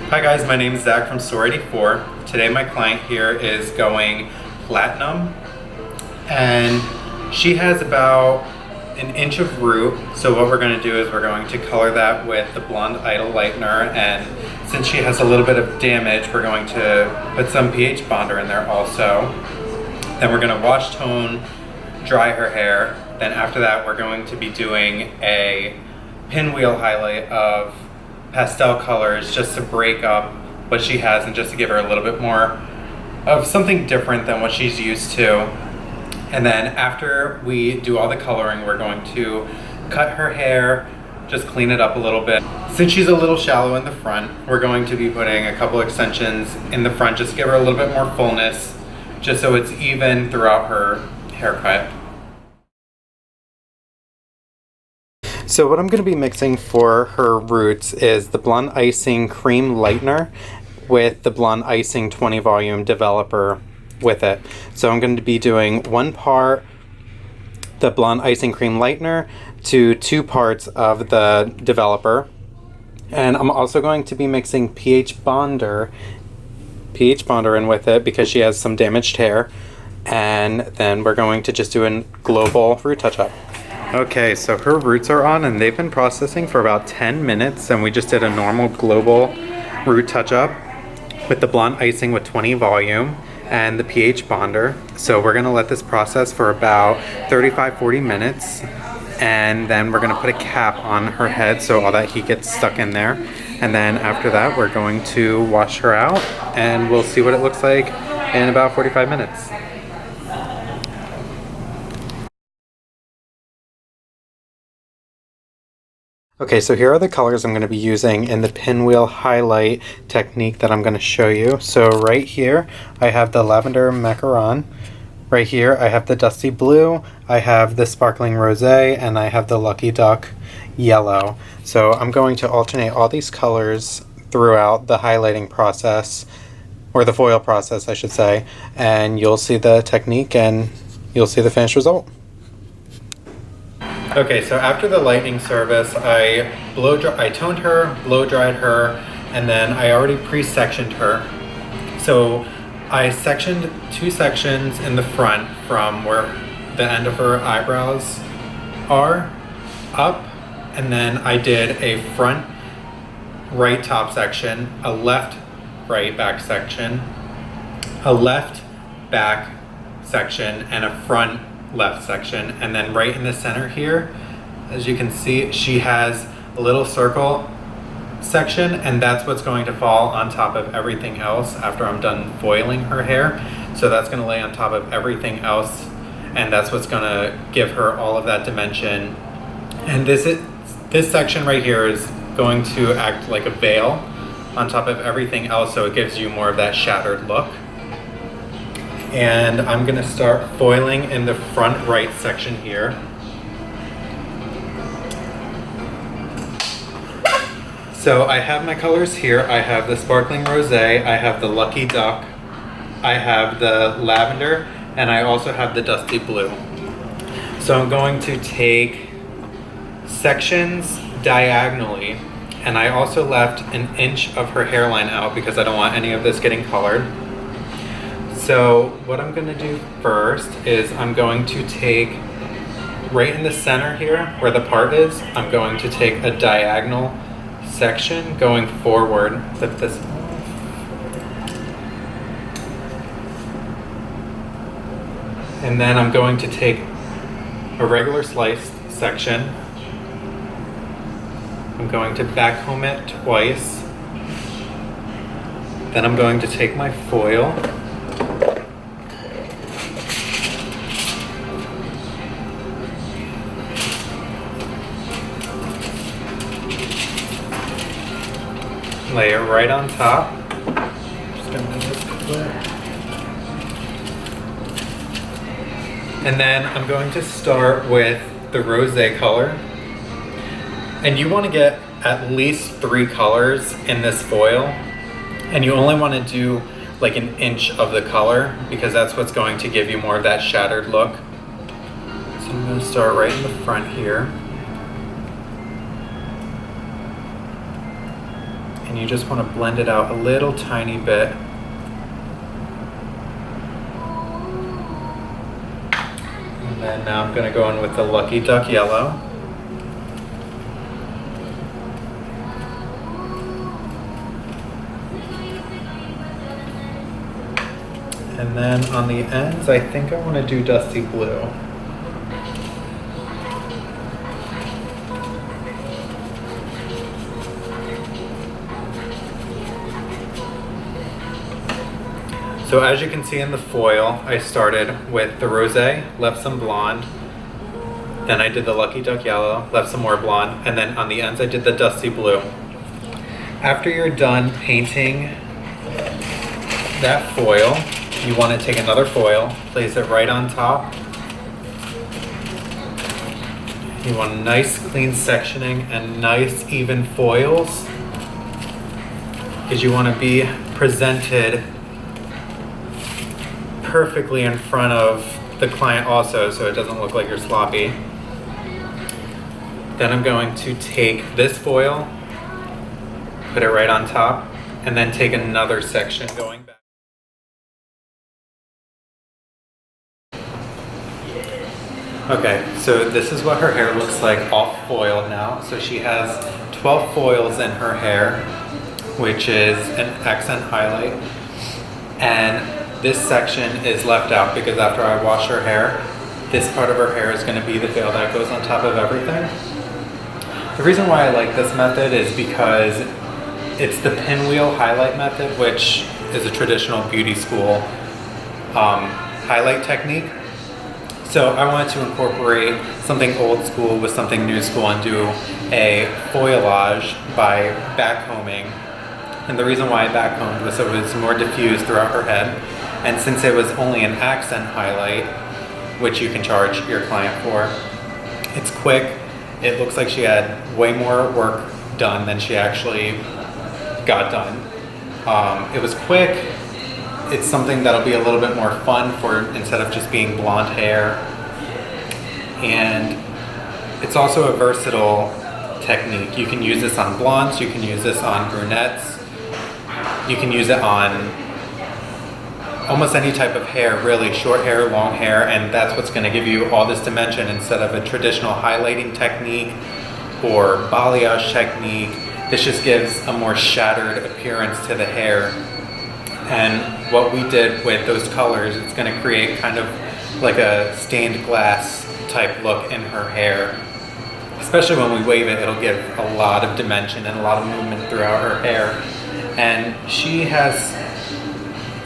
Hi guys, my name is Zach from Store 84. Today my client here is going platinum, and she has about an inch of root. So what we're going to do is we're going to color that with the Blonde Idol lightener, and since she has a little bit of damage, we're going to put some pH bonder in there also. Then we're going to wash, tone, dry her hair. Then after that we're going to be doing a pinwheel highlight of pastel colors just to break up what she has and just to give her a little bit more of something different than what she's used to. And then after we do all the coloring, we're going to cut her hair, just clean it up a little bit. Since she's a little shallow in the front, we're going to be putting a couple extensions in the front, just to give her a little bit more fullness, just so it's even throughout her haircut. So what I'm going to be mixing for her roots is the Blonde Icing Cream Lightener with the Blonde Icing 20 Volume Developer with it. So I'm going to be doing 1 part the Blonde Icing Cream Lightener to 2 parts of the developer. And I'm also going to be mixing pH bonder in with it because she has some damaged hair. And then we're going to just do a global root touch-up. Okay, so her roots are on and they've been processing for about 10 minutes, and we just did a normal global root touch-up with the Blonde Icing with 20 volume and the pH bonder. So we're gonna let this process for about 35-40 minutes, and then we're gonna put a cap on her head so all that heat gets stuck in there. And then after that, we're going to wash her out and we'll see what it looks like in about 45 minutes. Okay, so here are the colors I'm going to be using in the pinwheel highlight technique that I'm going to show you. So right here, I have the Lavender Macaron. Right here, I have the Dusty Blue, I have the Sparkling Rosé, and I have the Lucky Duck Yellow. So I'm going to alternate all these colors throughout the highlighting process, or the foil process, I should say, and you'll see the technique and you'll see the finished result. Okay, so after the lightning service, I toned her, blow dried her, and then I already pre-sectioned her. So I sectioned 2 sections in the front from where the end of her eyebrows are up, and then I did a front right top section, a left right back section, a left back section, and a front left section. And then right in the center here, as you can see, she has a little circle section, and that's what's going to fall on top of everything else after I'm done foiling her hair. So that's going to lay on top of everything else, and that's what's going to give her all of that dimension. And this section right here is going to act like a veil on top of everything else, so it gives you more of that shattered look. And I'm gonna start foiling in the front right section here. So I have my colors here. I have the Sparkling Rosé, I have the Lucky Duck, I have the Lavender, and I also have the Dusty Blue. So I'm going to take sections diagonally, and I also left an inch of her hairline out because I don't want any of this getting colored. So what I'm going to do first is I'm going to take right in the center here where the part is, I'm going to take a diagonal section going forward with this. And then I'm going to take a regular sliced section. I'm going to back comb it twice. Then I'm going to take my foil. Lay it right on top. Just gonna make this clear. And then I'm going to start with the rosé color. And you want to get at least 3 colors in this foil. And you only want to do like an inch of the color because that's what's going to give you more of that shattered look. So I'm going to start right in the front here. And and you just want to blend it out a little tiny bit. And then now I'm going to go in with the Lucky Duck Yellow. And then on the ends, I think I want to do Dusty Blue. So as you can see in the foil, I started with the rosé, left some blonde, then I did the Lucky Duck Yellow, left some more blonde, and then on the ends I did the Dusty Blue. After you're done painting that foil, you want to take another foil, place it right on top. You want nice clean sectioning and nice even foils, because you want to be presented perfectly in front of the client also, so it doesn't look like you're sloppy. Then I'm going to take this foil, put it right on top, and then take another section going back. Okay, so this is what her hair looks like off foil now. So she has 12 foils in her hair, which is an accent highlight. And this section is left out because after I wash her hair, this part of her hair is going to be the veil that goes on top of everything. The reason why I like this method is because it's the pinwheel highlight method, which is a traditional beauty school highlight technique. So I wanted to incorporate something old school with something new school and do a foilage by backcombing. And the reason why I backcombed was so it was more diffused throughout her head. And since it was only an accent highlight, which you can charge your client for, it's quick. It looks like she had way more work done than she actually got done. It was quick. It's something that'll be a little bit more fun for instead of just being blonde hair. And it's also a versatile technique. You can use this on blondes, you can use this on brunettes, you can use it on almost any type of hair, really, short hair, long hair, and that's what's going to give you all this dimension instead of a traditional highlighting technique or balayage technique. This just gives a more shattered appearance to the hair. And what we did with those colors, it's going to create kind of like a stained glass type look in her hair. Especially when we wave it, it'll give a lot of dimension and a lot of movement throughout her hair. And she has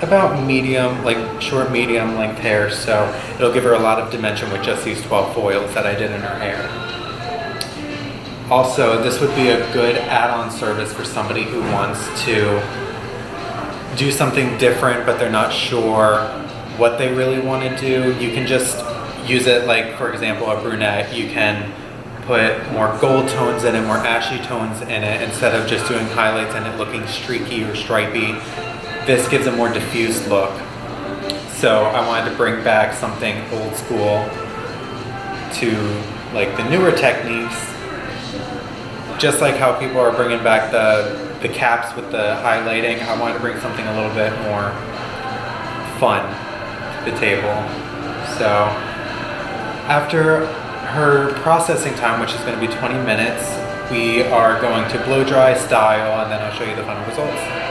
about medium, like short medium length hair, so it'll give her a lot of dimension with just these 12 foils that I did in her hair. Also, this would be a good add-on service for somebody who wants to do something different but they're not sure what they really want to do. You can just use it, like for example a brunette, you can put more gold tones in it, more ashy tones in it, instead of just doing highlights and it looking streaky or stripy. This gives a more diffused look. So I wanted to bring back something old school to like the newer techniques, just like how people are bringing back the caps with the highlighting. I wanted to bring something a little bit more fun to the table. So after her processing time, which is going to be 20 minutes, we are going to blow dry, style, and then I'll show you the final results.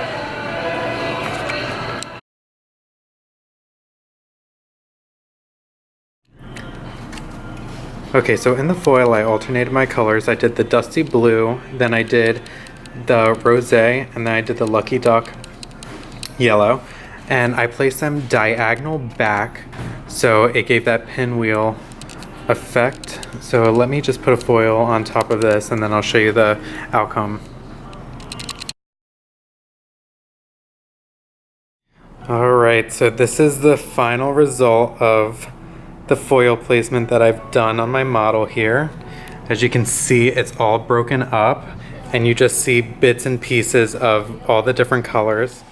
Okay, so in the foil I alternated my colors. I did the Dusty Blue, then I did the Rosé, and then I did the Lucky Duck Yellow. And I placed them diagonal back, so it gave that pinwheel effect. So let me just put a foil on top of this and then I'll show you the outcome. Alright, so this is the final result of the foil placement that I've done on my model here. As you can see, it's all broken up and you just see bits and pieces of all the different colors.